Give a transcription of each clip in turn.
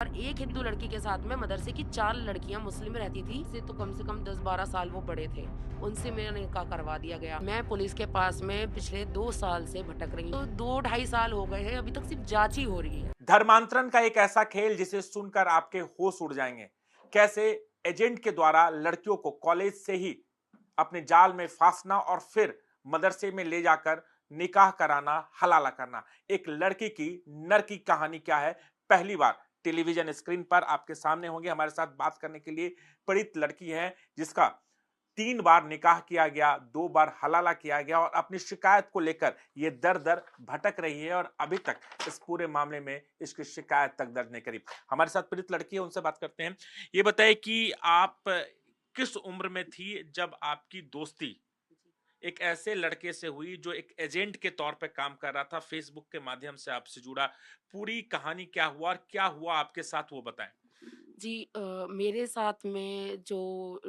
और एक हिंदू लड़की के साथ में मदरसे की 4 लड़कियां मुस्लिम रहती थी से तो कम से कम 10-12 साल वो बड़े थे। उनसे मेरा निकाह करवा दिया गया। मैं पुलिस के पास में पिछले 2 साल से भटक रही हूँ। तो 2 ढाई साल हो गए हैं, अभी तक सिर्फ जांच ही हो रही है। धर्मांतरण का एक ऐसा खेल जिसे सुनकर आपके होश उड़ जाएंगे। कैसे एजेंट के द्वारा लड़कियों को कॉलेज से ही अपने जाल में फांसना और फिर मदरसे में ले जाकर निकाह कराना, हलाला करना। एक लड़की की नर की कहानी क्या है, पहली बार टेलीविजन स्क्रीन पर आपके सामने होंगे। हमारे साथ बात करने के लिए पीड़ित लड़की है जिसका 3 बार निकाह किया गया, 2 बार हलाला किया गया और अपनी शिकायत को लेकर ये दर-दर भटक रही है और अभी तक इस पूरे मामले में इसकी शिकायत तक दर्ज नहीं करी। हमारे साथ पीड़ित लड़की है, उनसे बात करते हैं। ये बताइए कि आप किस उम्र में थी जब आपकी दोस्ती एक ऐसे लड़के से हुई जो एक एजेंट के तौर पे काम कर रहा था, फेसबुक के माध्यम से आपसे जुड़ा? पूरी कहानी क्या हुआ और क्या हुआ आपके साथ वो बताएँ? जी मेरे साथ में जो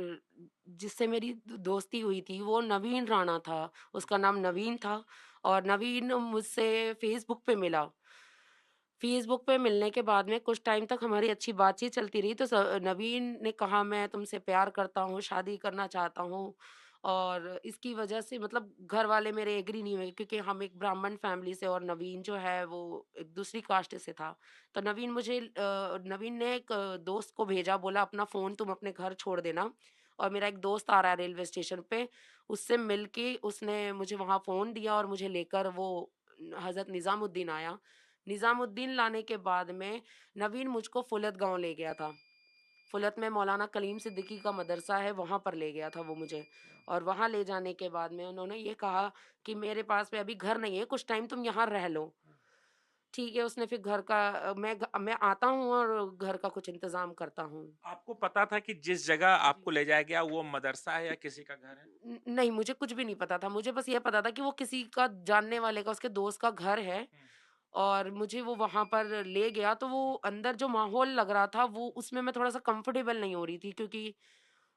जिससे मेरी दोस्ती हुई थी वो नवीन राणा था। उसका नाम नवीन था और नवीन मुझसे फेसबुक पे मिला। फेसबुक पे मिलने के बाद में कुछ टाइम तक हमारी अच्छी बातचीत चलती रही तो नवीन ने कहा मैं तुमसे प्यार करता हूँ, शादी करना चाहता हूँ और इसकी वजह से मतलब घर वाले मेरे एग्री नहीं हुए क्योंकि हम एक ब्राह्मण फैमिली से और नवीन जो है वो एक दूसरी कास्ट से था। तो नवीन ने एक दोस्त को भेजा, बोला अपना फ़ोन तुम अपने घर छोड़ देना और मेरा एक दोस्त आ रहा है रेलवे स्टेशन पे, उससे मिलके उसने मुझे वहाँ फ़ोन दिया और मुझे लेकर वो हज़रत निज़ामुद्दीन आया। निज़ामुद्दीन लाने के बाद में नवीन मुझको फुलत गाँव ले गया था। फुलत में मौलाना कलीम सिद्दीकी का मदरसा है, वहाँ पर ले गया था वो मुझे और वहाँ ले जाने के बाद में उन्होंने ये कहा कि मेरे पास में अभी घर नहीं है, कुछ टाइम तुम यहाँ रह लो। ठीक है, उसने फिर घर का मैं आता हूँ और घर का कुछ इंतज़ाम करता हूँ। आपको पता था कि जिस जगह जी। आपको ले जाया गया वो मदरसा है या किसी का घर है? नहीं, मुझे कुछ भी नहीं पता था। मुझे बस ये पता था कि वो किसी का जानने वाले का, उसके दोस्त का घर है हुँ, और मुझे वो वहाँ पर ले गया, तो वो अंदर जो माहौल लग रहा था, वो उसमें मैं थोड़ा-सा कंफर्टेबल नहीं हो रही थी क्योंकि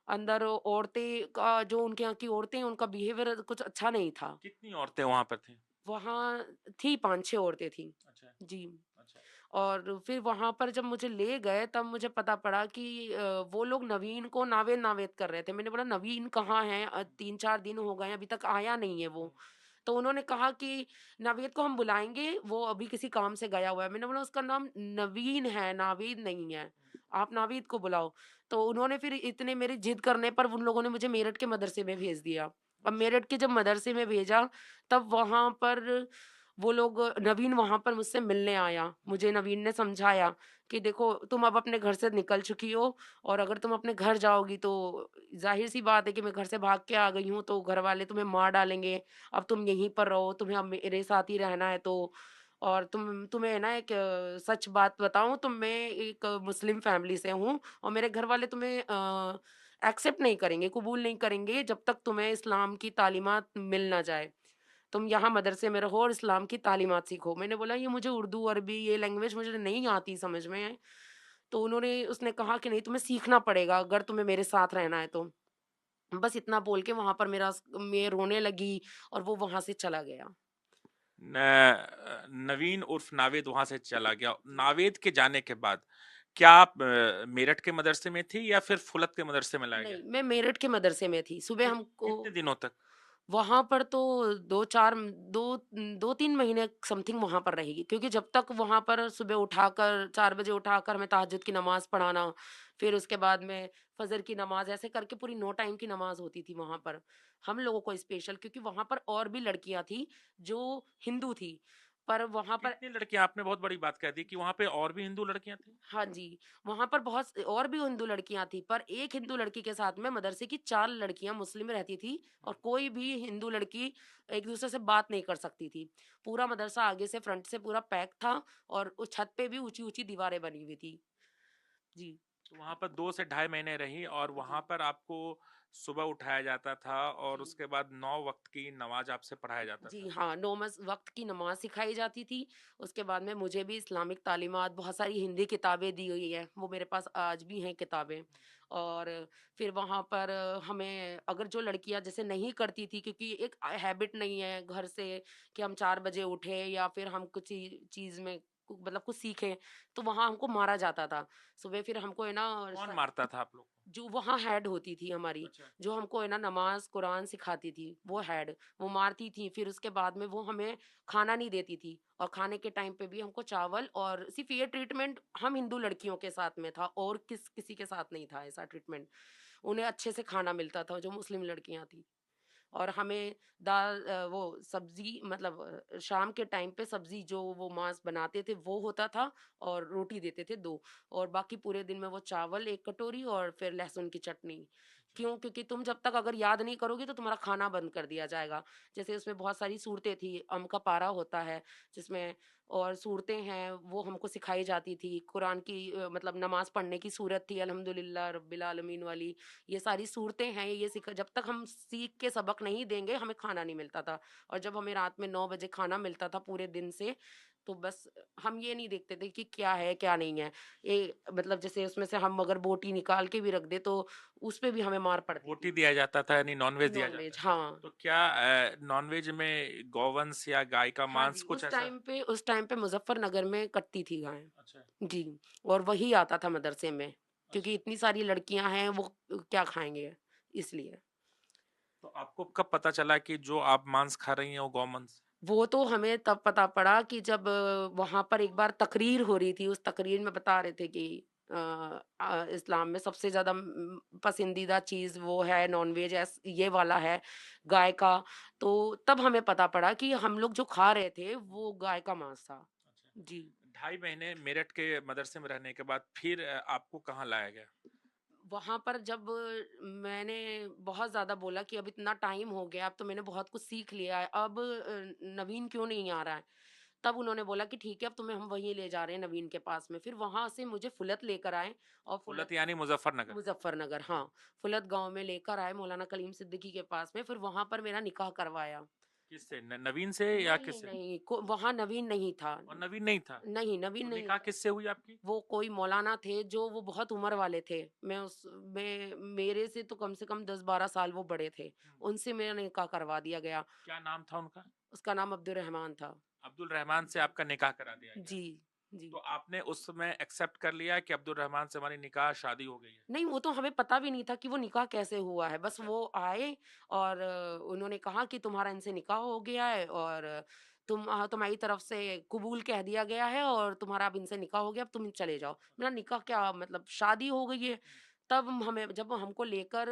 अंदर औरतें का जो उनके यहाँ की औरतें हैं, उनका बिहेवियर कुछ अच्छा नहीं था। कितनी औरतें वहाँ पर थीं? वहाँ थी 5-6 औरतें थीं। अच्छा, जी। अच्छा। और फिर वहाँ पर जब मुझे ले गए तब मुझे पता पड़ा कि वो लोग नवीन को नावेद-नावेद कर रहे थे। मैंने बोला नवीन कहाँ है? 3-4 दिन हो गए हैं, अभी तक आया नहीं है हुँ, वो। तो उन्होंने कहा कि नावेद को हम बुलाएँगे, वो अभी किसी काम से गया हुआ है। मैंने बोला उसका नाम नवीन है, नावेद नहीं है। हुँ, आप नावेद को बुलाओ। तो उन्होंने फिर इतने मेरी ज़िद करने पर उन लोगों ने मुझे मेरठ के मदरसे में भेज दिया। अब अच्छा। मेरठ के जब मदरसे में भेजा, तब वहाँ पर वो लोग नवीन वहाँ पर मुझसे मिलने आया। हुँ, मुझे नवीन ने समझाया कि देखो तुम अब अपने घर से निकल चुकी हो और अगर तुम अपने घर जाओगी तो ज़ाहिर-सी बात है कि मैं घर से भाग के आ गई हूँ तो घर वाले तुम्हें मार डालेंगे। अब तुम यहीं पर रहो, तुम्हें अब मेरे साथ ही रहना है तो और तुम्हें ना एक सच बात बताऊँ तो मैं एक मुस्लिम फैमिली से हूँ और मेरे घर वाले तुम्हें एक्सेप्ट नहीं करेंगे, कबूल नहीं करेंगे जब तक तुम्हें इस्लाम की तालीमात मिल ना जाए। तुम यहाँ मदरसे में रहो और इस्लाम की तालीमात सीखो। मैंने बोला ये मुझे उर्दू, अरबी ये लैंग्वेज मुझे नहीं आती समझ में। तो उसने कहा कि नहीं तुम्हें सीखना पड़ेगा अगर तुम्हें मेरे साथ रहना है तो। बस इतना बोल के वहाँ पर मैं रोने लगी और वो वहाँ से चला गया। नवीन उर्फ नावेद वहाँ से चला गया। नावेद के जाने के बाद क्या आप मेरठ के मदरसे में थी या फिर फुलत के मदरसे में लाया गया? नहीं, मैं मेरठ के मदरसे में थी। सुबह हमको कितने दिनों तक? वहाँ पर तो 2-4 2 2-3 महीने समथिंग वहाँ पर रहेगी क्योंकि जब तक वहाँ पर सुबह उठाकर 4 बजे उठाकर हमें तहज्जुद की नमाज़ पढ़ाना, फिर उसके बाद में फ़जर की नमाज़ ऐसे करके पूरी 9 टाइम की नमाज़ होती थी वहाँ पर। हम लोगों को स्पेशल क्योंकि वहाँ पर और भी लड़कियाँ थी जो हिंदू थी। पर वहाँ पर कितनी लड़कियाँ आपने बहुत बड़ी बात कह दी कि वहाँ पे और भी हिंदू लड़कियाँ थीं? हाँ जी, वहाँ पर और भी हिंदू लड़कियाँ थी, पर एक हिंदू लड़की के साथ में मदरसे की 4 लड़कियाँ मुस्लिम रहती थी हुँ। और कोई भी हिंदू लड़की एक-दूसरे से बात नहीं कर सकती थी। पूरा मदरसा आगे से फ्रंट से पूरा पैक था और उस छत पे भी ऊँची-ऊँची दीवारें बनी हुई थी। जी, तो वहाँ पर 2 से ढाई महीने रहीं और वहाँ जी, पर आपको सुबह उठाया जाता था और जी। उसके बाद 9 वक़्त की नमाज़ आपसे पढ़ाया जाता जी था। हाँ, 9 वक़्त की नमाज़ सिखाई जाती थी। उसके बाद में मुझे भी इस्लामिक तालीमात बहुत सारी हिंदी किताबें दी हुई हैं, वो मेरे पास आज भी हैं किताबें। और फिर वहाँ पर हमें अगर जो लड़कियाँ जैसे नहीं करती थी क्योंकि एक हैबिट नहीं है घर से कि हम 4 बजे उठे या फिर हम कुछ चीज़ में मतलब कुछ सीखें, तो वहाँ हमको मारा जाता था। सुबह फिर हमको है ना कौन मारता था आप लोग को? जो वहाँ हेड होती थी हमारी, अच्छा। जो हमको है ना नमाज़, कुरान सिखाती थी, वो हेड, वो मारती थी। फिर उसके बाद में वो हमें खाना नहीं देती थी और खाने के टाइम पे भी हमको चावल, और सिर्फ़ ये ट्रीटमेंट हम हिंदू लड़कियों के साथ में था और किसी के साथ नहीं था ऐसा ट्रीटमेंट। उन्हें अच्छे से खाना मिलता था, जो मुस्लिम लड़कियाँ थी। और हमें दाल वो सब्जी मतलब शाम के टाइम पे सब्जी जो वो मांस बनाते थे वो होता था, और रोटी देते थे दो, और बाकी पूरे दिन में वो चावल एक कटोरी और फिर लहसुन की चटनी। अच्छा। क्यों? क्योंकि तुम जब तक अगर याद नहीं करोगे तो तुम्हारा खाना बंद कर दिया जाएगा। जैसे उसमें बहुत सारी सूरतें थी, अम का पारा होता है जिसमें, और सूरतें हैं वो हमको सिखाई जाती थी। कुरान की मतलब नमाज पढ़ने की सूरत थी अल्हम्दुलिल्लाह रब्बिल आलमीन वाली। ये सारी सूरतें हैं, ये सीख जब तक हम सीख के सबक नहीं देंगे हमें खाना नहीं मिलता था। और जब हमें रात में 9 बजे खाना मिलता था पूरे दिन से, तो बस हम ये नहीं देखते थे कि क्या है क्या नहीं है। ये मतलब जैसे उसमें से हम अगर बोटी निकाल के भी रख दे तो उस पे भी हमें मार पड़ती बोटी थी। दिया जाता था यानी नॉनवेज दिया जाता नॉन-वेज, है। हाँ। तो क्या नॉनवेज में गौवंश या गाय का हाँ मांस जी, कुछ ऐसा? उस टाइम पे मुज़फ्फरनगर में कटती थी गाय। अच्छा। जी, और वही आता था मदरसे में, क्योंकि अच्छा। इतनी सारी लड़कियाँ हैं वो क्या खाएँगे? इसलिए। तो आपको कब पता चला कि जो आप मांस खा रही हैं वो गौमांस? वो तो हमें तब पता पड़ा कि जब वहाँ पर एक बार तकरीर हो रही थी, उस तकरीर में बता रहे थे कि इस्लाम में सबसे ज़्यादा पसंदीदा चीज़ वो है नॉन-वेज, ये वाला है, गाय का। तो तब हमें पता पड़ा कि हम लोग जो खा रहे थे, वो गाय का मांस था। अच्छा। जी। 2.5 महीने मेरठ के मदरसे में रहने के बाद फिर आपको कहाँ लाया गया? वहाँ पर जब मैंने बहुत ज़्यादा बोला कि अब इतना टाइम हो गया, अब तो मैंने बहुत कुछ सीख लिया है, अब नवीन क्यों नहीं आ रहा है? तब उन्होंने बोला कि ठीक है, अब तुम्हें हम वहीं ले जा रहे हैं नवीन के पास में। फिर वहाँ से मुझे फुलत लेकर आए, और फुलत फुलत यानी मुजफ्फरनगर? मुज़फ्फरनगर, जी। हाँ, फुलत गाँव में लेकर आए मौलाना कलीम सिद्दीकी के पास में, फिर वहाँ पर मेरा निकाह करवाया। किससे? नवीन से या नहीं, किससे? नहीं, को वहाँ नवीन नहीं था। और नवीन नहीं था? नहीं, नवीन तो नहीं निकाह था। किससे हुई आपकी? वो कोई मौलाना थे जो वो बहुत उम्र वाले थे। मैं मेरे से तो कम से कम 10-12 साल वो बड़े थे। हम्म। उनसे मेरा निकाह करवा दिया गया। क्या नाम था उनका? उसका नाम अब्दुल रहमान था। अब्दुल रहमान से आपका निकाह करा दिया गया। जी, जी। तो आपने उस समय एक्सेप्ट कर लिया कि अब्दुल रहमान से हमारी निकाह शादी हो गई है? नहीं, वो तो हमें पता भी नहीं था कि वो निकाह कैसे हुआ है। बस अच्छा। वो आए और उन्होंने कहा कि तुम्हारा इनसे निकाह हो गया है, और तुम्हारी तरफ से कबूल कह दिया गया है, और तुम्हारा अब इनसे निकाह हो गया, अब तुम चले जाओ। मेरा निकाह क्या मतलब शादी हो गई है। तब हमें जब हमको लेकर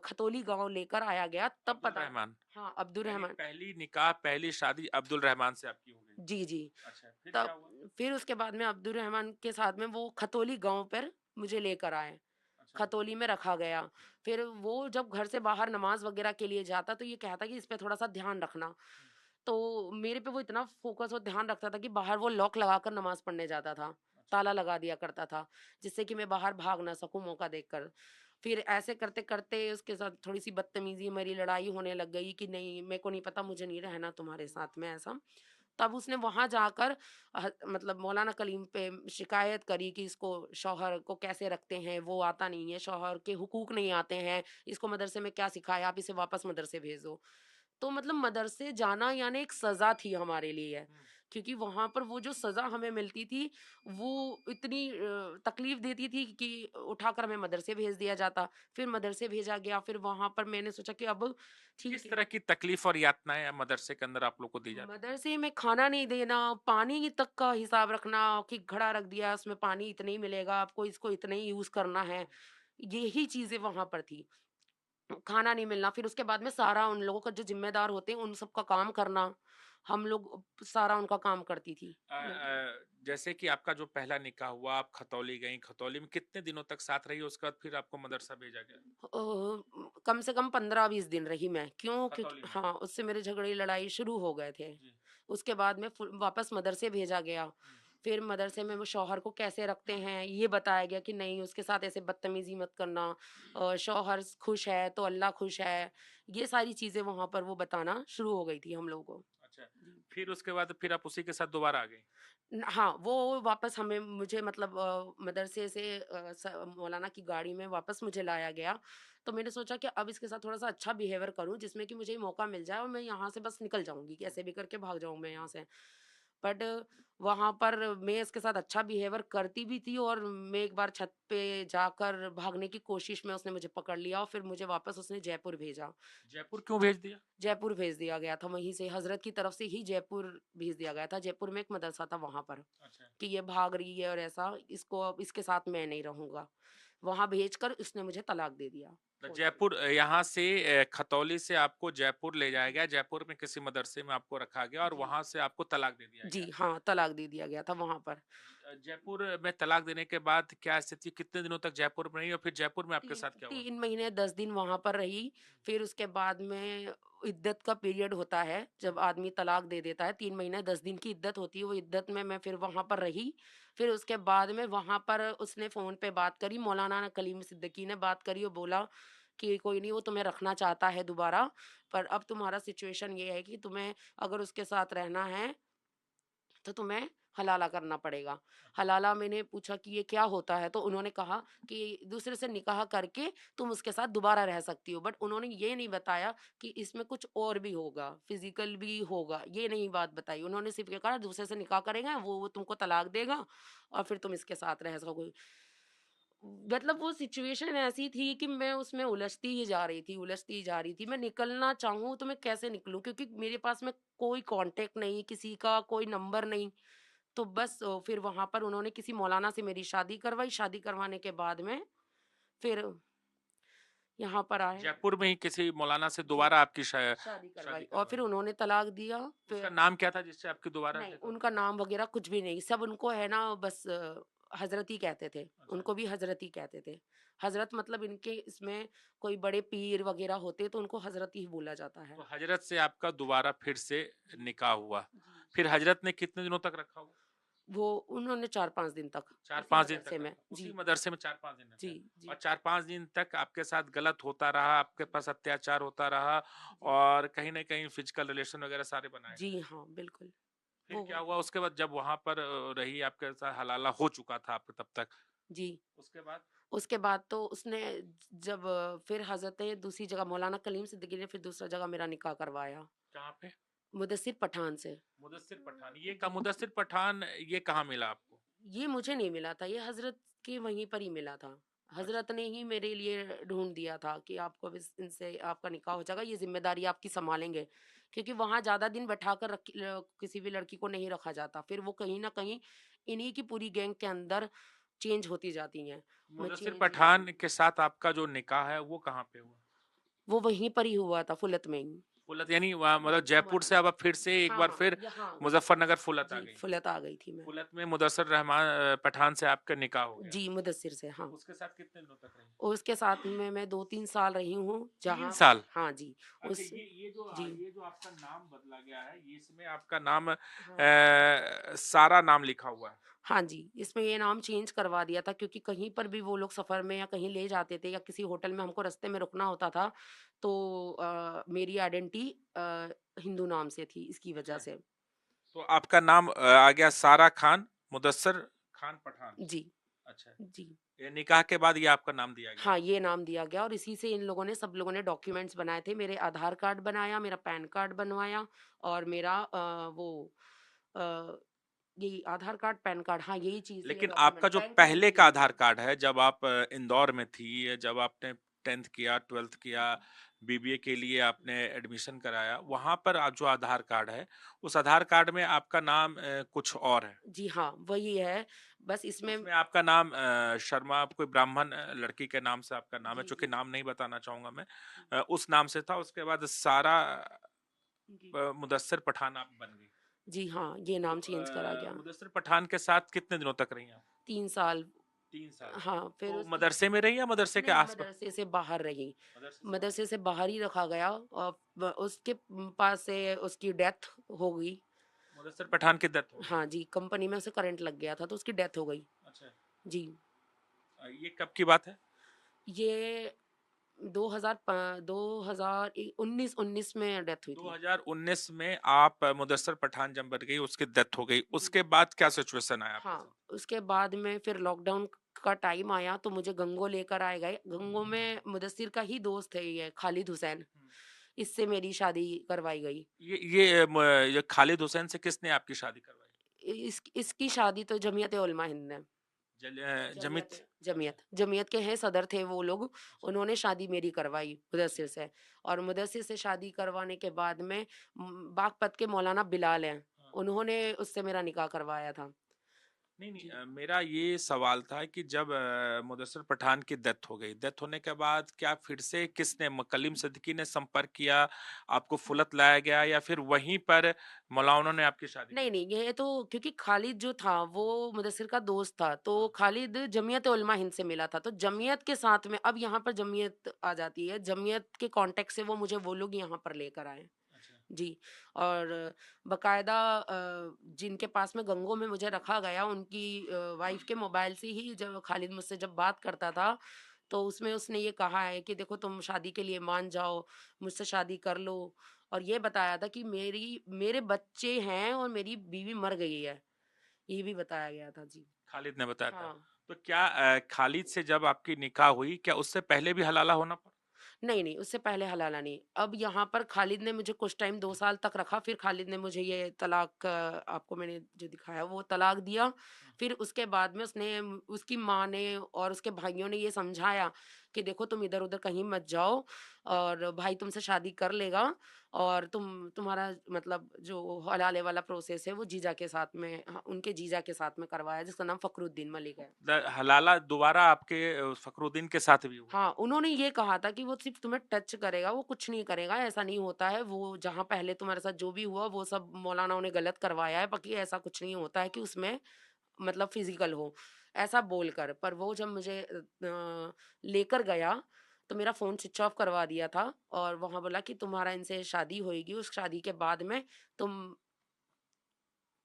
खतौली गाँव लेकर आया गया तब अब्दुल पता। रहमान। हाँ, अब्दुल यानी रहमान। पहली निकाह पहली शादी अब्दुल रहमान से आपकी हो गई। जी, जी। अच्छा, फिर क्या तब हुआ? फिर उसके बाद में अब्दुल रहमान के साथ में वो खतौली गाँव पर मुझे लेकर आए। अच्छा। खतौली में रखा गया। फिर वो जब घर से बाहर नमाज़ वग़ैरह के लिए जाता तो ये कहता कि इस पे थोड़ा-सा ध्यान रखना। हम्म। तो मेरे पे वो इतना फ़ोकस और ध्यान रखता था कि बाहर वो लॉक लगाकर नमाज़ पढ़ने जाता था। अच्छा। ताला लगा दिया करता था, जिससे कि मैं बाहर भाग ना सकूँ मौका देखकर। फिर ऐसे करते-करते उसके साथ थोड़ी-सी बदतमीज़ी, मेरी लड़ाई होने लग गई कि नहीं, मेरे को नहीं पता, मुझे नहीं रहना तुम्हारे साथ में ऐसा। तब उसने वहाँ जाकर मतलब मौलाना कलीम पे शिकायत करी कि इसको शौहर को कैसे रखते हैं, वो आता नहीं है, शौहर के हुकूक नहीं आते हैं, इसको मदरसे में क्या सिखाया, आप इसे वापस मदरसे भेज दो। तो मतलब मदरसे जाना यानी एक सज़ा थी हमारे लिए, हम्म। क्योंकि वहाँ पर वो जो सज़ा हमें मिलती थी, वो इतनी तकलीफ़ देती थी कि उठाकर हमें मदरसे भेज दिया जाता। फिर मदरसे भेजा गया, फिर वहाँ पर मैंने सोचा कि अब ठीक किस है। तरह की तकलीफ और यातनाएं मदरसे के अंदर आप लोग को दी जाती थी? मदरसे में खाना नहीं देना, पानी तक का हिसाब रखना कि घड़ा रख दिया, उसमें पानी इतना ही मिलेगा, आपको इसको इतना ही यूज़ करना है। यही चीज़ें वहाँ पर थी। खाना नहीं मिलना, फिर उसके बाद में सारा उन लोगों का जो ज़िम्मेदार होते हैं, उन सबका काम करना। हम लोग सारा उनका काम करती थी मैं। जैसे कि आपका जो पहला निकाह हुआ, आप खतौली गईं, खतौली में कितने दिनों तक साथ रही? उसके बाद फिर आपको मदरसा भेजा गया? कम से कम 15-20 दिन रही मैं। क्यों? क्योंकि खतौली में? हाँ, उससे मेरे झगड़े लड़ाई शुरू हो गए थे। जी। उसके बाद में वापस मदरसे भेजा गया। हम्म। फिर मदरसे में वो शौहर को कैसे रखते हैं, ये बताया गया कि नहीं उसके साथ ऐसे बदतमीज़ी मत करना। शौहर खुश है तो अल्लाह खुश है। ये सारी चीज़ें वहाँ पर वो बताना शुरू हो गई थी हम लोगों को। अच्छा। जी। फिर उसके बाद फिर आप उसी के साथ दोबारा आ गई? हाँ, वो वापस हमें मुझे मतलब मदरसे से मौलाना की गाड़ी में वापस मुझे लाया गया। तो मैंने सोचा कि अब इसके साथ थोड़ा-सा अच्छा बिहेवियर करूँ जिसमें कि मुझे मौका मिल जाए और मैं यहाँ से बस निकल जाऊँगी, कैसे भी करके भाग जाऊँ मैं यहाँ से। बट वहाँ पर मैं इसके साथ अच्छा बिहेवियर करती भी थी, और मैं एक बार छत पे जाकर भागने की कोशिश में उसने मुझे पकड़ लिया, और फिर मुझे वापस उसने जयपुर भेजा। जयपुर क्यों भेज दिया? जयपुर भेज दिया गया था, वहीं से हज़रत की तरफ से ही जयपुर भेज दिया गया था। जयपुर में एक मदरसा था वहाँ पर, अच्छा। कि ये भाग रही है और ऐसा, इसको अब इसके साथ मैं नहीं रहूँगा। वहाँ भेजकर उसने मुझे तलाक दे दिया, तो फ़ोर्स में। जयपुर यहाँ से खतौली से आपको जयपुर ले जाया गया, जयपुर में किसी मदरसे में आपको रखा गया और जी। वहाँ से आपको तलाक दे दिया जी, गया। हाँ, तलाक दे दिया गया था वहाँ पर। जयपुर में तलाक देने के बाद क्या स्थिति, कितने दिनों तक जयपुर में रही और फिर जयपुर में आपके 3 साथ क्या हुआ? 3 महीने 10 दिन वहाँ पर रही, फिर उसके बाद में इद्दत का पीरियड होता है, जब आदमी तलाक दे देता है, 3 महीने 10 दिन की इद्दत होती है, वो इद्दत में मैं फिर वहाँ पर रही। फिर उसके बाद में वहाँ पर उसने फ़ोन पे बात करी, मौलाना कलीम सिद्दीकी ने बात करी और बोला कि कोई नहीं, वो तुम्हें रखना चाहता है दोबारा, पर अब तुम्हारा सिचुएशन ये है कि तुम्हें अगर उसके साथ रहना है तो तुम्हें हलाला करना पड़ेगा। अच्छा। हलाला मैंने पूछा कि ये क्या होता है? तो उन्होंने कहा कि दूसरे से निकाह करके तुम उसके साथ दोबारा रह सकती हो। बट उन्होंने ये नहीं बताया कि इसमें कुछ और भी होगा, फिज़िकल भी होगा, ये नहीं बात बताई। उन्होंने सिर्फ़ ये कहा दूसरे से निकाह करेगा, वो तुमको तलाक देगा और फिर तुम इसके साथ रह सकोगे। मतलब वो सिचुएशन ऐसी थी कि मैं उसमें उलझती ही जा रही थी, उलझती ही जा रही थी। मैं निकलना चाहूँ तो मैं कैसे निकलूँ? क्योंकि मेरे पास में कोई कॉन्टैक्ट नहीं, किसी का कोई नंबर नहीं। तो बस फिर वहाँ पर उन्होंने किसी मौलाना से मेरी शादी करवाई, शादी करवाने के बाद में फिर यहाँ पर आए। जयपुर में ही किसी मौलाना से जी, दोबारा आपकी शादी शादी करवाई और करवाई। फिर उन्होंने तलाक दिया। उसका फिर नाम क्या था जिससे आपकी दोबारा नहीं, डेथ हो गई? उनका नाम वग़ैरह कुछ भी नहीं, सब उनको है ना बस हज़रत ही कहते थे, अच्छा। उनको भी हज़रत ही कहते थे। हज़रत मतलब इनके इसमें कोई बड़े पीर वग़ैरह होते तो उनको हज़रत ही बोला जाता है। तो हजरत से आपका दोबारा फिर से जी, निकाह हुआ। जी। फिर हजरत ने कितने दिनों तक रखा वो? वो उन्होंने 4-5 दिन तक उसी 4-5 दिन तक मदरसे में। रखा। उसी जी, मदरसे में 4-5 दिन जी, रखे। और जी, 4-5 दिन तक आपके साथ गलत होता रहा, आपके जी, पास अत्याचार होता रहा जी। और कहीं न कहीं फिजिकल रिलेशन वगैरह सारे बनाए जी गए। हाँ, बिल्कुल। फिर वो क्या हुआ उसके बाद जब वहाँ पर रही आपके साथ हलाला हो चुका था आपके तब तक? जी। उसके बाद? उसके बाद तो उसने जब फिर हज़रत ने दूसरी जगह मौलाना कलीम सिद्दीकी ने फिर दूसरा जगह मेरा निकाह करवाया, कहाँ पे? मुदस्सिर पठान से। मुदस्सिर पठान। ये जी। मुदस्सिर पठान ये कहाँ मिला आपको? ये मुझे नहीं मिला था, ये हज़रत के वहीं पर ही मिला था। अच्छा। हज़रत ने ही मेरे लिए ढूँढ दिया था कि आपको अब इस इनसे आपका निकाह हो जाएगा, ये ज़िम्मेदारी आपकी सँभालेंगे। क्योंकि वहाँ ज़्यादा दिन बैठाकर किसी भी लड़की को नहीं रखा जाता। फिर वो कहीं न कहीं इन्हीं की पूरी गैंग के अंदर चेंज होती जाती हैं। मैं मुदस्सिर चेंज पठान के साथ आपका जो निकाह है वो कहाँ पे हुआ? वो वहीं पर ही हुआ था, फुलत में ही। फुलत यानी वहाँ मतलब उमर जयपुर से अब आप फिर से एक बार हाँ, फिर यहाँ आ गई। मुजफ्फरनगर फुलत आ जी, गई। फुलत आ गई थी मैं। फुलत में मुदस्सिर रहमान पठान से आपका निकाह हो गया। जी, मुदस्सिर से, हाँ। उसके साथ कितने दिनों तक रही? और उसके साथ में मैं 2-3 साल रही हूँ, 3 जहाँ साल? हाँ जी, अच्छा, उस जी, ये जो आपका नाम बदला गया है, ये इसमें आपका नाम हाँ। सारा नाम लिखा हुआ है। हाँ जी, इसमें ये नाम चेंज करवा दिया था क्योंकि कहीं पर भी वो लोग सफ़र में या कहीं ले जाते थे या किसी होटल में हमको रास्ते में रुकना होता था, तो मेरी आइडेंटिटी हिंदू नाम से थी, इसकी वजह अच्छा, से। तो आपका नाम आ गया सारा खान, मुदस्सिर खान पठान। जी, अच्छा, जी। ये निकाह के बाद ये आपका नाम दिया गया। हाँ, ये नाम दिया गया और इसी से इन लोगों ने सब लोगों ने डॉक्यूमेंट्स बनाए थे। मेरे आधार कार्ड बनाया, मेरा पैन कार्ड बनवाया और मेरा अ, यही आधार कार्ड, पैन कार्ड, हाँ, यही चीज़ थी, ये लेकिन आपका डॉक्यूमेंट जो बैंक में भी पहले का दिए थे। आधार कार्ड है, जब आप इंदौर में थी, जब आपने 10th किया, 12th किया, जी, बीबीए के लिए आपने जी। एडमिशन कराया, वहाँ पर जो आधार कार्ड है, उस आधार कार्ड में आपका नाम कुछ और है। जी हाँ, वही है, बस इसमें उसमें आपका नाम शर्मा, आप कोई ब्राह्मण लड़की के नाम से आपका नाम है, जी, चूँकि जी, नाम नहीं बताना चाहूँगा मैं। जी, उस नाम से था, उसके बाद सारा जी। मुदस्सिर पठान आप बन गई। जी हाँ, ये तो नाम चेंज करा गया। मुदस्सिर पठान के साथ कितने दिनों तक रही आप? 3 साल 3 साल। हाँ, फिर तो उसके मदरसे में रही या मदरसे के नहीं, आस-पास? मदरसे से बाहर रही। मदरसे से बाहर। मदरसे से बाहर ही रखा गया और उसके पास से उसकी डेथ हो गई। मुदस्सिर पठान की डेथ हो गई। हाँ जी, कंपनी में उसे करंट लग गया था तो उसकी डेथ हो गई। अच्छा। जी, ये कब की बात है? ये 2019 में डेथ हुई थी। 2019 में आप मुदस्सिर पठान जब बन गई, उसकी डेथ हो गई। जी। उसके बाद क्या सिचुएशन आया आपके हाँ, साथ? उसके बाद में फिर लॉकडाउन का टाइम आया तो मुझे गंगो लेकर आए गए। गंगो में मुदस्सिर का ही दोस्त है ये खालिद हुसैन, हुँ। इससे मेरी शादी करवाई गई। ये खालिद हुसैन से किसने आपकी शादी करवाई? इसकी शादी तो जमीयत ए उलमा हिंद ने। जमित। अच्छा। जमीयत जमीयत के हैं, सदर थे वो लोग। अच्छा। उन्होंने शादी मेरी करवाई मुदस्सिर से, और मुदस्सिर से शादी करवाने के बाद में बागपत के मौलाना बिलाल हैं, हाँ। उन्होंने उससे मेरा निकाह करवाया था। नहीं, नहीं, जी। मेरा ये सवाल था कि जब मुदस्सिर पठान की डेथ हो गई, डेथ होने के बाद क्या फिर से किसने, कलीम सिद्दीकी ने संपर्क किया, आपको फुलत लाया गया, या फिर वहीं पर मौलाना ने आपकी शादी नहीं, कर नहीं, ये तो क्योंकि खालिद जो था वो मुदस्सिर का दोस्त था, हाँ। तो खालिद जमीयत उलमा हिंद से मिला था, तो जमीयत के साथ में अब यहाँ पर जमीयत आ जाती है, जमीयत के कॉन्टेक्ट से वो लोग यहाँ पर लेकर आए। अच्छा। जी। और बाकायदा जिनके पास में गंगो में मुझे रखा गया, उनकी वाइफ के मोबाइल से ही जब खालिद मुझसे जब बात करता था, तो उसमें उसने ये कहा है कि देखो तुम शादी के लिए मान जाओ, मुझसे शादी कर लो, और ये बताया था कि मेरे बच्चे हैं और मेरी बीवी मर गई है, ये भी बताया गया था। जी। खालिद ने बताया था। हाँ। तो क्या खालिद से जब आपकी निकाह हुई, क्या उससे पहले भी हलाला होना पड़ा? नहीं, नहीं, उससे पहले हलाला नहीं। अब यहाँ पर खालिद ने मुझे कुछ टाइम 2 साल तक रखा, फिर खालिद ने मुझे ये तलाक, आपको मैंने जो दिखाया वो तलाक दिया। फिर उसके बाद में उसकी माँ ने और उसके भाइयों ने ये समझाया कि देखो तुम इधर-उधर कहीं मत जाओ, और भाई तुमसे शादी कर लेगा, और तुम्हारा मतलब जो हलाले वाला प्रोसेस है वो जीजा के साथ में, उनके जीजा के साथ में करवाया, जिसका नाम फ़खरुद्दीन मलिक है। हलाला दोबारा आपके फखरुद्दीन के साथ भी हुआ? हाँ, उन्होंने ये कहा था कि वो सिर्फ़ तुम्हें टच करेगा, वो कुछ नहीं करेगा, ऐसा नहीं होता है। वो जहाँ पहले तुम्हारे साथ जो भी हुआ, वो सब मौलानाओं ने गलत करवाया है, बाकी ऐसा कुछ नहीं होता है कि उसमें मतलब फ़िज़िकल हो, ऐसा बोलकर। पर वो जब मुझे लेकर गया, तो मेरा फ़ोन स्विच ऑफ करवा दिया था, और वहाँ बोला कि तुम्हारा इनसे शादी होएगी, उस शादी के बाद में तुम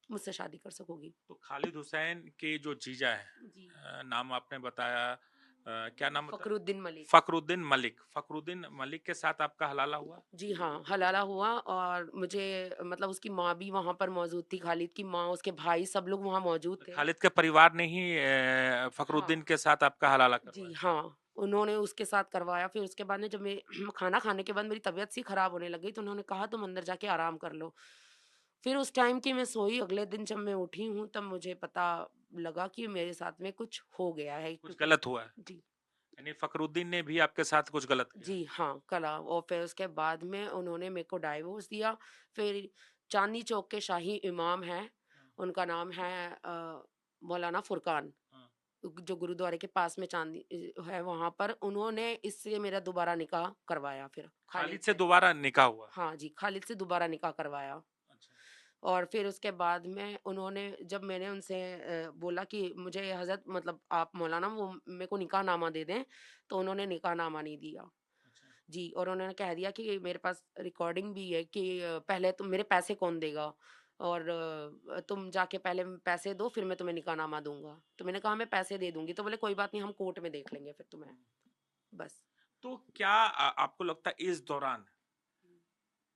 मुझसे शादी कर सकोगी। तो खालिद हुसैन के जो जीजा है, जी। नाम आपने बताया, क्या नाम बताया? फ़खरुद्दीन मलिक। फखरुद्दीन मलिक। फखरुद्दीन मलिक के साथ आपका हलाला हुआ? जी हाँ, हलाला हुआ, और मुझे मतलब उसकी माँ भी वहाँ पर मौजूद थी, खालिद की माँ, उसके भाई, सब लोग वहाँ मौजूद तो थे। खालिद के परिवार ने ही हाँ। फखरुद्दीन के साथ आपका हलाला जी, करवाया? हाँ, उन्होंने उसके साथ करवाया। फिर उसके बाद में जब मैं खाना खाने के बाद मेरी तबीयत सी खराब होने लगी, तो उन्होंने कहा तुम अंदर जाके आराम कर लो। फिर उस टाइम की मैं सोई, अगले दिन जब मैं उठी हूँ तब मुझे पता लगा कि मेरे साथ में कुछ हो गया है, कुछ क्योंकि गलत हुआ है? जी। यानी फखरुद्दीन ने भी आपके साथ कुछ गलत किया है? जी हाँ, कला, और फिर उसके बाद में उन्होंने मेरे को डाइवोर्स दिया। फिर चांदनी चौक के शाही इमाम हैं, हाँ। उनका नाम है मौलाना फुरकान, हाँ। जो गुरुद्वारे के पास में चांदनी है, वहाँ पर उन्होंने इससे मेरा दोबारा निकाह करवाया फिर खालिद खालिद से से। दोबारा निकाह हुआ? हाँ जी, खालिद से दोबारा निकाह करवाया। अच्छा। और फिर उसके बाद में उन्होंने, जब मैंने उनसे बोला कि मुझे हज़रत मतलब आप मौलाना वो मेरे को निकाहनामा दे दें, तो उन्होंने निकाहनामा नहीं दिया। अच्छा। जी, और उन्होंने कह दिया कि मेरे पास रिकॉर्डिंग भी है कि पहले तुम मेरे पैसे कौन देगा, और तुम जाके पहले पैसे दो, फिर मैं तुम्हें निकाहनामा दूँगा। तो मैंने कहा मैं पैसे दे दूँगी, तो बोले कोई बात नहीं, हम कोर्ट में देख लेंगे फिर तुम्हें, हम्म। बस। तो क्या आपको लगता है इस दौरान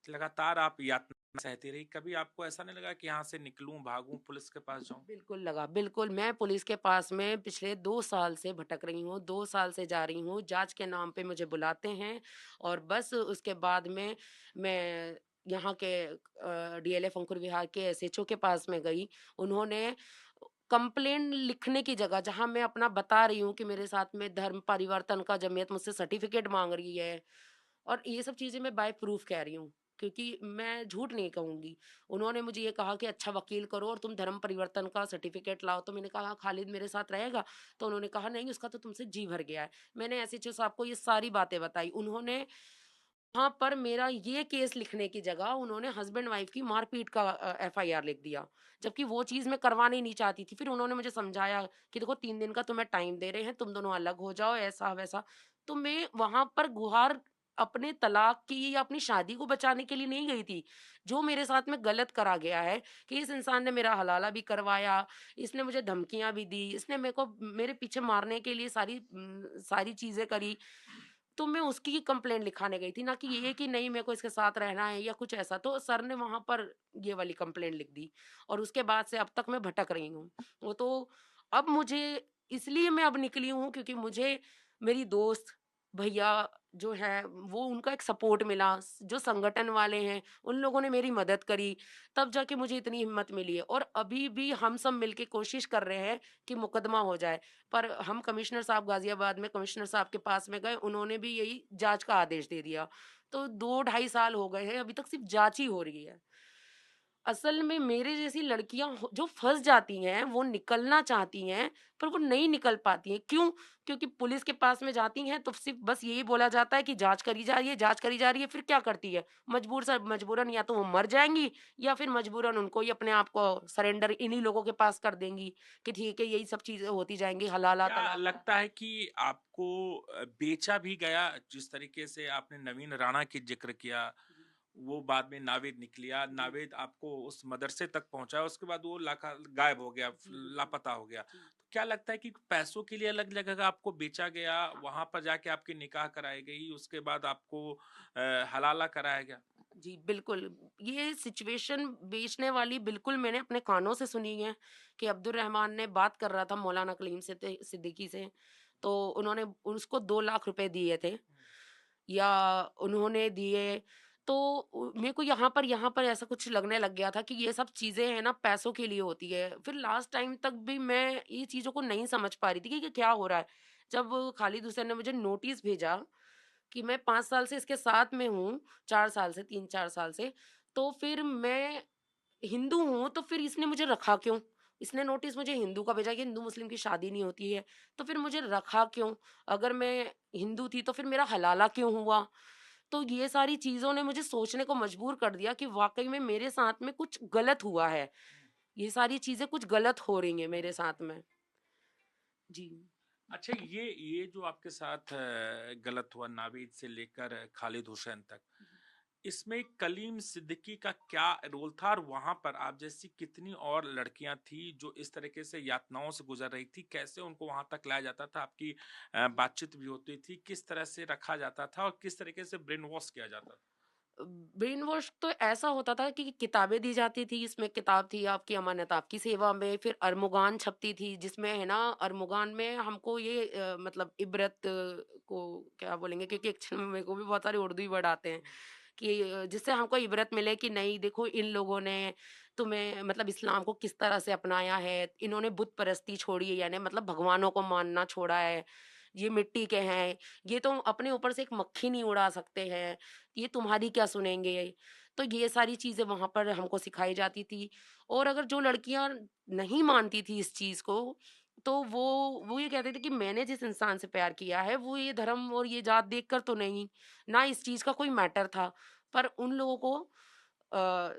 लगातार आप यातना सहती रही, कभी आपको ऐसा नहीं लगा कि यहाँ से निकलूं, भागूं, पुलिस के पास जाऊं? बिल्कुल लगा, बिल्कुल। मैं पुलिस के पास में पिछले 2 साल से भटक रही हूँ, 2 साल से जा रही हूँ, जाँच के नाम पे मुझे बुलाते हैं, और बस उसके बाद में मैं यहाँ के डीएलएफ अंकुर विहार के एसएचओ के पास में गई। उन्होंने कंप्लेंट लिखने की जगह, जहाँ मैं अपना बता रही हूँ कि मेरे साथ में धर्म परिवर्तन का जमीयत मुझसे सर्टिफ़िकेट माँग रही है, और ये सब चीज़ें मैं बाय प्रूफ़ कह रही हूँ, क्योंकि मैं झूठ नहीं कहूँगी। उन्होंने मुझे ये कहा कि अच्छा वकील करो और तुम धर्म परिवर्तन का सर्टिफिकेट लाओ, तो मैंने कहा खालिद मेरे साथ रहेगा? तो उन्होंने कहा नहीं, उसका तो तुमसे जी भर गया है। मैंने एसएचओ साहब को ये सारी बातें बताई। उन्होंने वहाँ पर मेरा ये केस लिखने की जगह उन्होंने हस्बैंड वाइफ की मारपीट का एफआईआर लिख दिया, जबकि वो चीज़ मैं करवानी नहीं चाहती थी। फिर उन्होंने मुझे समझाया कि देखो 3 दिन का तुम्हें टाइम दे रहे हैं, तुम दोनों अलग हो जाओ, ऐसा-वैसा। तो मैं वहाँ पर गुहार अपने तलाक की या अपनी शादी को बचाने के लिए नहीं गई थी। जो मेरे साथ में गलत करा गया है कि इस इंसान ने मेरा हलाला भी करवाया, इसने मुझे धमकियाँ भी दी, इसने मेरे को मेरे पीछे मारने के लिए सारी चीज़ें करी। तो मैं उसकी कंप्लेंट लिखाने गई थी, ना कि ये कि नहीं मेरे को इसके साथ रहना है या कुछ ऐसा। तो सर ने वहाँ पर ये वाली कंप्लेंट लिख दी, और उसके बाद से अब तक मैं भटक रही हूँ। वो तो अब मुझे इसलिए मैं अब निकली हूँ क्योंकि मुझे मेरी दोस्त भैया जो है वो उनका एक सपोर्ट मिला, जो संगठन वाले हैं उन लोगों ने मेरी मदद करी, तब जाके मुझे इतनी हिम्मत मिली है। और अभी भी हम सब मिलके कोशिश कर रहे हैं कि मुकदमा हो जाए। पर हम कमिश्नर साहब गाजियाबाद में कमिश्नर साहब के पास में गए, उन्होंने भी यही जांच का आदेश दे दिया। तो 2 ढाई साल हो गए हैं, अभी तक सिर्फ जांच ही हो रही है। असल में मेरे जैसी लड़कियाँ जो फँस जाती हैं, वो निकलना चाहती हैं, पर वो नहीं निकल पाती हैं। क्यों? क्योंकि पुलिस के पास में जाती हैं, तो सिर्फ़ बस यही बोला जाता है कि जाँच करी जा रही है, जाँच करी जा रही है, फिर क्या करती है? मजबूरन या तो वो मर जाएँगी या फिर मजबूरन उनको ही अपने आप को सरेंडर इन्हीं लोगों के पास कर देंगी कि ठीक है, यही सब चीज़ें होती जाएँगी, क्या हलाला-तलाला। लगता है कि आपको बेचा भी गया जिस तरीके से आपने नवीन राणा की ज़िक्र किया, जी, वो बाद में नावेद निकलिया, जी, नावेद आपको उस मदरसे तक पहुँचाया, उसके बाद वो लाका गायब हो गया, जी, बिल्कुल। लापता हो गया। जी। तो क्या लगता है कि पैसों के लिए अलग जगह आपको बेचा गया, वहाँ पर जाके आपकी निकाह कराई गई, उसके बाद आपको हलाला कराया गया? जी, बिल्कुल। ये सिचुएशन बेचने वाली बिल्कुल मैंने अपने कानों से सुनी है कि अब्दुल रहमान ने बात कर रहा था मौलाना कलीम सिद्दीकी से, तो उन्होंने उसको 2 लाख रुपए दिए थे या उन्होंने दिए, तो मेरे को यहाँ पर ऐसा कुछ लगने लग गया था कि ये सब चीज़ें हैं ना पैसों के लिए होती है। फिर लास्ट टाइम तक भी मैं ये चीज़ों को नहीं समझ पा रही थी कि ये क्या हो रहा है। जब खालिद हुसैन ने मुझे नोटिस भेजा कि मैं 5 साल से इसके साथ में हूँ, 4 साल से 3-4 साल से, तो फिर मैं हिंदू हूँ, तो फिर इसने मुझे रखा क्यों? इसने नोटिस मुझे हिंदू का भेजा कि हिंदू-मुस्लिम की शादी नहीं होती है, तो फिर मुझे रखा क्यों? अगर मैं हिंदू थी, तो फिर मेरा हलाला क्यों हुआ? तो ये सारी चीज़ों ने मुझे सोचने को मजबूर कर दिया कि वाक़ई में मेरे साथ में कुछ गलत हुआ है। ये सारी चीज़ें कुछ गलत हो रही हैं मेरे साथ में। जी। अच्छा ये जो आपके साथ गलत हुआ नावीद से लेकर खालिद हुसैन तक, इसमें कलीम सिद्दीकी का क्या रोल था और वहाँ पर आप जैसी कितनी और लड़कियाँ थी जो इस तरीके से यातनाओं से गुजर रही थी? कैसे उनको वहाँ तक लाया जाता था? आपकी बातचीत भी होती थी, किस तरह से रखा जाता था और किस तरीके से ब्रेन वॉश किया जाता था? ब्रेन वॉश तो ऐसा होता था कि किताबें दी जाती थी, इसमें किताब थी आपकी अमानत आपकी सेवा में, फिर अरमुगान छपती थी जिसमें है ना अरमुगान में हमको ये मतलब इबरत को क्या बोलेंगे, क्योंकि एक्चुअल में मेरे को भी बहुत सारे उर्दू ही वर्ड आते हैं कि जिससे हमको इबरत मिले कि नहीं देखो इन लोगों ने तुम्हें मतलब इस्लाम को किस तरह से अपनाया है, इन्होंने बुत परस्ती छोड़ी है यानी मतलब भगवानों को मानना छोड़ा है, ये मिट्टी के हैं, ये तो अपने ऊपर से एक मक्खी नहीं उड़ा सकते हैं, ये तुम्हारी क्या सुनेंगे? तो ये सारी चीज़ें वहाँ पर हमको सिखाई जाती थी। और अगर जो लड़कियाँ नहीं मानती थी इस चीज़ को, तो वो ये कहते थे कि मैंने जिस इंसान से प्यार किया है, वो ये धर्म और ये जात देखकर तो नहीं, ना इस चीज़ का कोई मैटर था। पर उन लोगों को अ,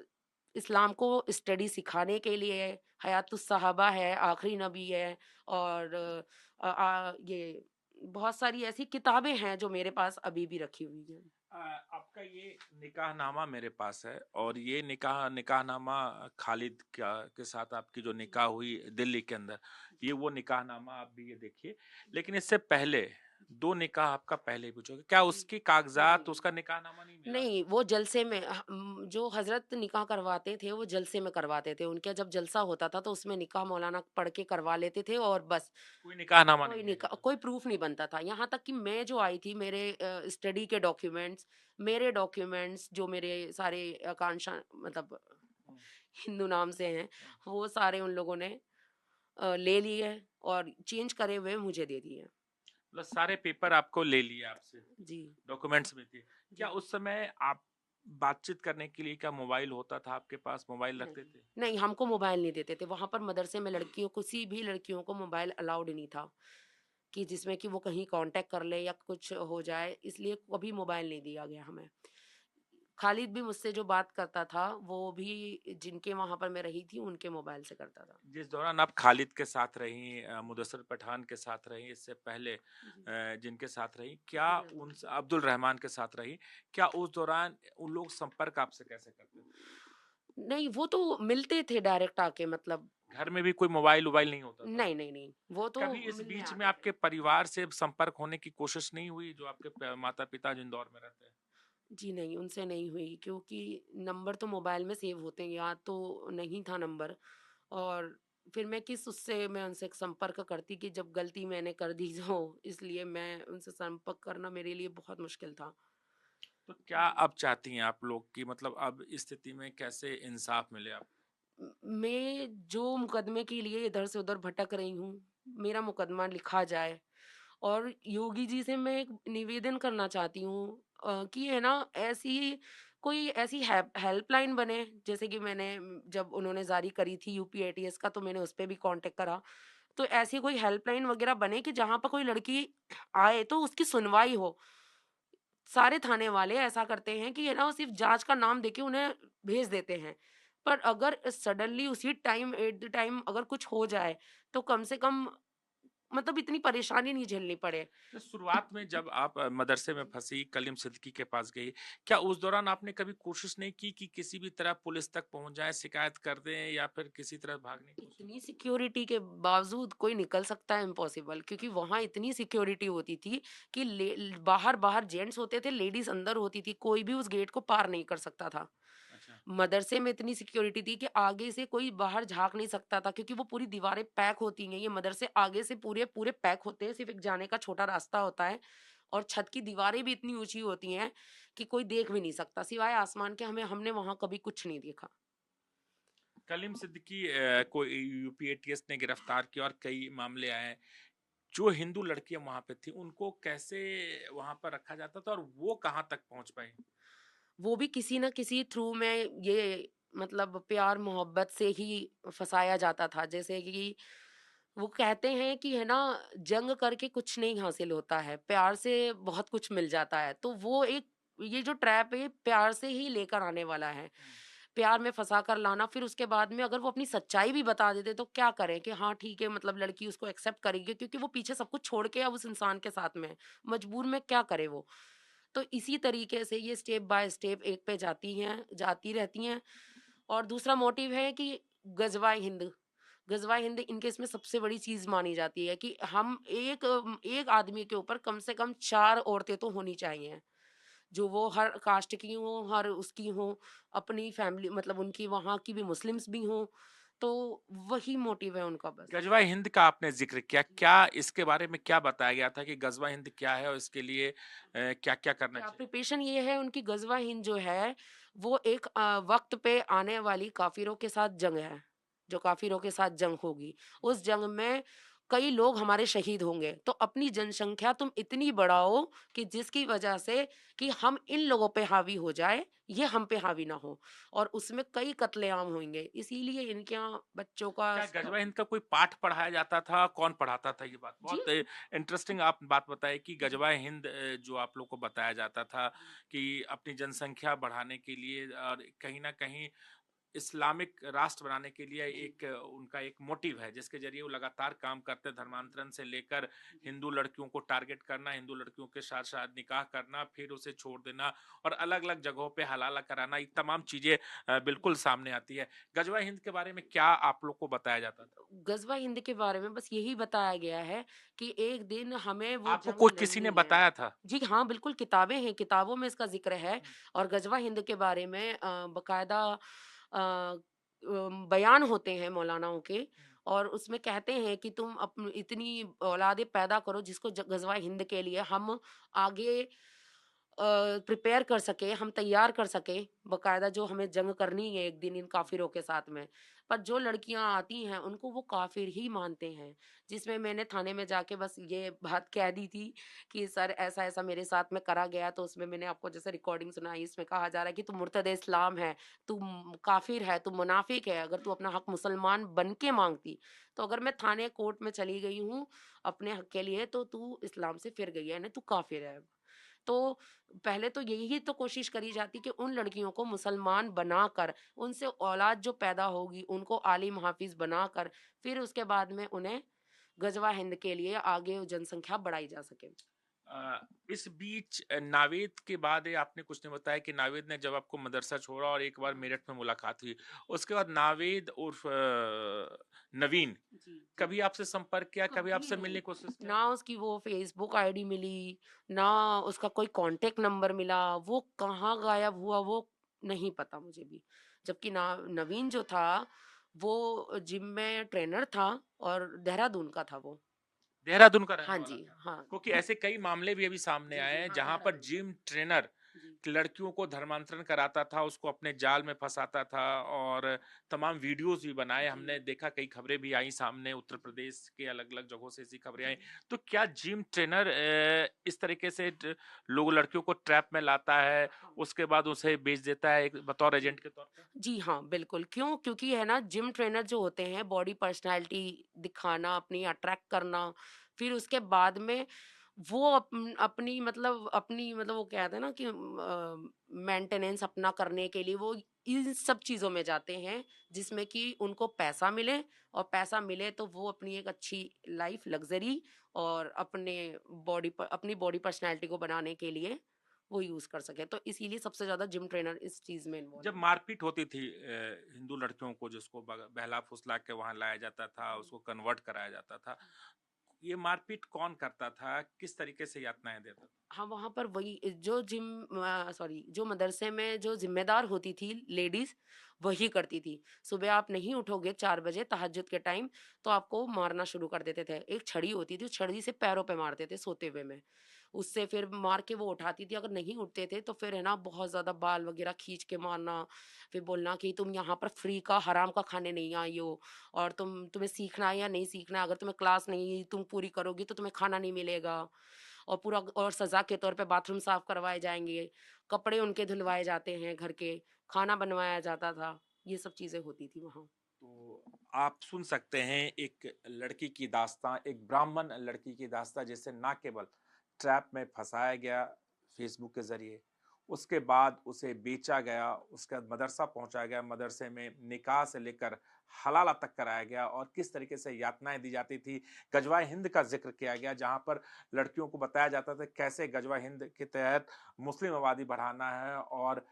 इस्लाम को स्टडी सिखाने के लिए हयातुस सहाबा है, आखिरी नबी है और ये बहुत सारी ऐसी किताबें हैं जो मेरे पास अभी भी रखी हुई हैं। आपका ये निकाहनामा मेरे पास है और ये निकाहनामा खालिद के साथ आपकी जो निकाह हुई दिल्ली के अंदर, ये वो निकाहनामा आप भी ये देखिए। लेकिन इससे पहले 2 निकाह आपका पहले भी हो चुके, क्या जी। उसकी नहीं, कागज़ात, उसका निकाहनामा नहीं मिला? नहीं, वो जलसे में जो हज़रत निकाह करवाते थे, वो जलसे में करवाते थे। उनके जब जलसा होता था, तो उसमें निकाह मौलाना पढ़ के करवा लेते थे और बस। कोई निकाहनामा कोई नहीं है अभी निकाह तक। कोई प्रूफ़ नहीं बनता था। यहाँ तक कि मैं जो आई थी, मेरे स्टडी के डॉक्यूमेंट्स जो मेरे सारे आकांक्षा मतलब हुँ, हिंदू नाम से हैं, हुँ। वो सारे उन लोगों ने ले लिए और चेंज करे हुए मुझे दे दिए। मतलब सारे पेपर आपको ले लिए आपसे, जी, डॉक्यूमेंट्स में थे। क्या जी। उस समय आप बातचीत करने के लिए क्या मोबाइल होता था आपके पास, मोबाइल रखते नहीं, थे? नहीं हमको मोबाइल नहीं देते थे। वहाँ पर मदरसे में लड़कियों किसी भी लड़कियों को मोबाइल अलाउड नहीं था, कि जिसमें कि वो कहीं कॉन्टैक्ट कर ले या कुछ हो जाए, इसलिए कभी मोबाइल नहीं दिया गया हमें। खालिद भी मुझसे जो बात करता था, वो भी जिनके वहाँ पर मैं रही थी, उनके मोबाइल से करता था। जिस दौरान आप खालिद के साथ रहीं, मुदस्सिर पठान के साथ रहीं, इससे पहले जी, जिनके साथ रहीं, क्या अब्दुल रहमान। अब्दुल रहमान के साथ रहीं, क्या उस दौरान उन लोग संपर्क आपसे कैसे करते थे? नहीं, वो तो मिलते थे डायरेक्ट आके मतलब घर में भी कोई मोबाइल-वोबाइल नहीं होता था? नहीं, नहीं, नहीं, वो तो कभी इस मिलने बीच में आते थे। आपके परिवार से संपर्क होने की कोशिश नहीं हुई, जो आपके माता-पिता जो इंदौर में रहते हैं? जी नहीं, उनसे नहीं हुई क्योंकि नंबर तो मोबाइल में सेव होते हैं, याद तो नहीं था नंबर और फिर मैं किस उससे मैं उनसे संपर्क करती कि जब गलती मैंने कर दी तो इसलिए मैं उनसे संपर्क करना मेरे लिए बहुत मुश्किल था। तो क्या जी। अब चाहती हैं आप लोग कि मतलब अब इस स्थिति में कैसे इंसाफ मिले आप? मैं जो मुकदमे के लिए इधर से उधर भटक रही हूँ, मेरा मुकदमा लिखा जाए और योगी जी से मैं एक निवेदन करना चाहती हूँ कि है ना ऐसी कोई ऐसी हेल्पलाइन बने जैसे कि मैंने जब उन्होंने जारी करी थी यूपी एटीएस का तो मैंने उस पे भी कांटेक्ट करा। तो ऐसी कोई हेल्पलाइन वगैरह बने कि जहाँ पर कोई लड़की आए तो उसकी सुनवाई हो। सारे थाने वाले ऐसा करते हैं कि है ना वो सिर्फ़ जाँच का नाम देके उन्हें भेज देते हैं। पर अगर सडनली उसी टाइम एट द टाइम अगर कुछ हो जाए, तो कम से कम मतलब इतनी परेशानी नहीं झेलनी पड़े। तो शुरुआत में जब आप मदरसे में फँसी, कलीम सिद्दीकी के पास गई, क्या उस दौरान आपने कभी कोशिश नहीं की कि किसी भी तरह पुलिस तक पहुँच जाएँ, शिकायत कर दें या फिर किसी तरह भागने की कोशिश? इतनी सिक्योरिटी के बावजूद कोई निकल सकता है इम्पॉसिबल क्योंकि वहाँ इतनी सिक्योरिटी होती थी कि बाहर जेंट्स होते थे, लेडीज़ अंदर होती थी, कोई भी उस गेट को पार नहीं कर सकता था। अच्छा। मदरसे में इतनी सिक्योरिटी थी कि आगे से कोई बाहर झाँक नहीं सकता था क्योंकि वो पूरी दीवारें पैक होती हैं। ये मदरसे आगे से पूरे पूरे पैक होते हैं, सिर्फ़ एक जाने का छोटा रास्ता होता है और छत की दीवारें भी इतनी ऊँची होती हैं कि कोई देख भी नहीं सकता। सिवाय आसमान के हमें हमने वहाँ कभी कुछ नहीं देखा। कलीम सिद्दीकी को यूपी एटीएस ने गिरफ्तार किया और कई मामले आए हैं। जो हिंदू लड़कियाँ वहाँ पे थी, उनको कैसे वहाँ पर रखा जाता था और वो कहाँ तक पहुँच पाईं? वो भी किसी न किसी थ्रू में ये मतलब प्यार मोहब्बत से ही फँसाया जाता था। जैसे कि वो कहते हैं कि है ना जंग करके कुछ नहीं हासिल होता है, प्यार से बहुत कुछ मिल जाता है। तो वो एक ये जो ट्रैप है प्यार से ही लेकर आने वाला है। हुँ। प्यार में फँसा कर लाना फिर उसके बाद में अगर वो अपनी सच्चाई भी बता देते तो क्या करें कि हाँ ठीक है मतलब लड़की उसको एक्सेप्ट करेगी क्योंकि वो पीछे सब कुछ छोड़ के अब उस इंसान के साथ में है। मजबूर में क्या करे वो? तो इसी तरीके से ये स्टेप बाय स्टेप एक पे जाती रहती हैं और दूसरा मोटिव है कि गज़वाए हिंद। गज़वाए हिंद इनके इसमें सबसे बड़ी चीज़ मानी जाती है कि हम एक आदमी के ऊपर कम से कम 4 औरतें तो होनी चाहिए। जो वो हर कास्ट की हों, हर उसकी हों, अपनी फैमिली मतलब उनकी वहाँ की भी मुस्लिम्स भी हों, तो वही मोटिव है उनका बस। गजवा हिंद का आपने ज़िक्र किया, क्या इसके बारे में क्या बताया गया था कि गजवा हिंद क्या है और इसके लिए क्या-क्या करना क्या चाहिए? प्रिपरेशन ये है उनकी गज़वा हिंद जो है, वो एक वक़्त पे आने वाली काफ़िरों के साथ जंग है, जो काफ़िरों के साथ जंग होगी। उस जंग में कई लोग हमारे शहीद होंगे, तो अपनी जनसंख्या तुम इतनी बढ़ाओ कि जिसकी वजह से कि हम इन लोगों पे हावी हो जाएँ, ये हम पे हावी ना हो और उसमें कई कत्लेआम होंगे। इसीलिए इनके यहाँ बच्चों का क्या गजवा हिंद का कोई पाठ पढ़ाया जाता था? कौन पढ़ाता था ये बात? जी। बहुत इंटरेस्टिंग आप बात बताई कि गजवा हिंद जो आप लोग को बताया जाता था कि अपनी जनसंख्या बढ़ाने के लिए और कहीं न कहीं इस्लामिक राष्ट्र बनाने के लिए जी, एक उनका एक मोटिव है जिसके ज़रिए वो लगातार काम करते हैं धर्मांतरण से लेकर जी। हिंदू लड़कियों को टारगेट करना, हिंदू लड़कियों के साथ शायद निकाह करना, फिर उसे छोड़ देना और अलग-अलग जगहों पे हलाला कराना, ये तमाम चीज़ें बिल्कुल सामने आती है। गजवा हिंद के बारे में क्या आप लोग को बताया जाता था? गज़वा हिंद के बारे में बस यही बताया गया है कि एक दिन हमें वो आपको जंग कोई किसी ने लड़नी है। बताया था? जी हाँ, बिल्कुल किताबें हैं, किताबों में इसका ज़िक्र है हुँ, और गज़वा हिंद के बारे में बाकायदा बयान होते हैं मौलानाओं के हुँ। और उसमें कहते हैं कि तुम इतनी औलादें पैदा करो जिसको गज़वा हिंद के लिए हम आगे प्रिपेयर कर सकें, हम तैयार कर सकें, बाकायदा जो हमें जंग करनी है एक दिन इन काफ़िरों के साथ में। पर जो लड़कियाँ आती हैं, उनको वो काफ़िर ही मानते हैं, जिसमें मैंने थाने में जाके बस ये बात कह दी थी कि सर ऐसा-ऐसा मेरे साथ में करा गया, तो उसमें मैंने आपको जैसे रिकॉर्डिंग सुनाई, इसमें कहा जा रहा है कि तू मुर्तद इस्लाम है, तू काफ़िर है, तू मुनाफ़िक है, अगर तू अपना हक मुसलमान बन के माँगती, तो अगर मैं थाने कोर्ट में चली गई हूँ अपने हक के लिए, तो तू इस्लाम से फिर गई है, यानी तू काफ़िर है। तो पहले तो यही तो कोशिश करी जाती कि उन लड़कियों को मुसलमान बनाकर, उनसे औलाद जो पैदा होगी, उनको आलिम हाफ़िज़ बनाकर, फिर उसके बाद में उन्हें ग़ज़वा हिंद के लिए आगे जनसंख्या बढ़ाई जा सके। इस बीच नावेद के बाद ये आपने कुछ नहीं बताया कि नावेद ने जब आपको मदरसा छोड़ा और एक बार मेरठ में मुलाकात हुई। उसके बाद नावेद उर्फ नवीन जी, जी। कभी आपसे संपर्क किया, कभी कभी आपसे नहीं। मिलने की कोशिश किया? ना उसकी वो फ़ेसबुक आईडी मिली, ना उसका कोई कॉन्टैक्ट नंबर मिला, वो कहाँ गायब हुआ वो नहीं पता मुझे भी। जबकि ना नवीन जो था, वो जिम में ट्रेनर था और देहरादून का था वो। देहरादून का रहने हाँ वाला जी, था। हाँ। क्योंकि ऐसे कई मामले भी अभी सामने जी, आए जी, हैं हाँ, जहां पर देहरादून। जिम ट्रेनर जी। लड़कियों को धर्मांतरण कराता था, उसको अपने जाल में फंसाता था और तमाम वीडियोस भी बनाए। जी। हमने देखा, कई खबरें भी आई सामने, उत्तर जी। प्रदेश के अलग-अलग जगहों से ऐसी खबरें आई। जी। तो क्या जिम ट्रेनर इस तरीके से लोग लड़कियों को ट्रैप में लाता है, हाँ। उसके बाद उसे बेच देता है एक बतौर जी। एजेंट के तौर पे? जी हाँ, बिल्कुल। क्यों? क्योंकि है ना जिम ट्रेनर जो होते हैं बॉडी पर्सनैलिटी दिखाना, अपनी अट्रैक्ट करना, फिर उसके बाद में वो अपनी मतलब वो कहते हैं ना कि मेंटेनेंस अपना करने के लिए वो इन सब चीज़ों में जाते हैं, जिसमें कि उनको पैसा मिले और पैसा मिले तो वो अपनी एक अच्छी लाइफ़ लग्ज़री और अपनी बॉडी पर्सनैलिटी को बनाने के लिए वो यूज़ कर सकें। तो इसीलिए सबसे ज़्यादा जिम ट्रेनर इस चीज़ में इन्वॉल्व जब हैं। मारपीट होती थी हिंदू लड़कियों को, जिसको बहला फुसला के वहां लाया जाता था, हुँ। उसको कन्वर्ट कराया जाता था, ये मारपीट कौन करता था, किस तरीके से यातनाएं देता था? हाँ, वहाँ पर वही जो मदरसे में जो ज़िम्मेदार होती थी लेडीज़, वही करती थी। सुबह आप नहीं उठोगे 4 बजे तहज्जुद के टाइम, तो आपको मारना शुरू कर देते थे। एक छड़ी होती थी, उस छड़ी से पैरों पे मारते थे सोते हुए में। उससे फिर मार के वो उठाती थी, अगर नहीं उठते थे तो फिर है ना बहुत ज़्यादा बाल वग़ैरह खींच के मारना, फिर बोलना कि तुम यहाँ पर फ्री का हराम का खाने नहीं आई हो और तुम्हें सीखना है या नहीं सीखना है, अगर तुम्हें क्लास नहीं तुम पूरी करोगी तो तुम्हें खाना नहीं मिलेगा। और सज़ा के तौर पे बाथरूम साफ करवाए जाएँगे, कपड़े उनके धुलवाए जाते हैं घर के, खाना बनवाया जाता था, ये सब चीज़ें होती थी वहाँ। तो आप सुन सकते हैं एक लड़की की दास्तां, एक ब्राह्मण लड़की की दास्तां, जिसे ना केवल ट्रैप में फंसाया गया फेसबुक के जरिए, उसके बाद उसे बेचा गया, उसका मदरसा पहुंचाया गया, मदरसे में निकाह से लेकर हलाला तक कराया गया और किस तरीके से यातनाएं दी जाती थी। गजवाए हिंद का जिक्र किया गया, जहां पर लड़कियों को बताया जाता था कैसे गजवा हिंद के तहत मुस्लिम आबादी बढ़ाना है और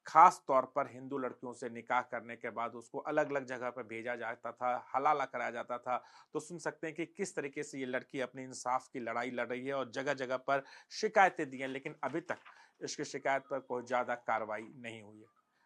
खास तौर पर हिंदू लड़कियों से निकाह करने के बाद उसको अलग-अलग जगह पे भेजा जाता था, हलाला कराया जाता था। तो सुन सकते हैं कि किस तरीके से ये लड़की अपनी इंसाफ की लड़ाई लड़ रही है और जगह-जगह पर शिकायतें दी हैं, लेकिन अभी तक इसकी शिकायत पर कोई ज़्यादा कार्रवाई नहीं हुई है।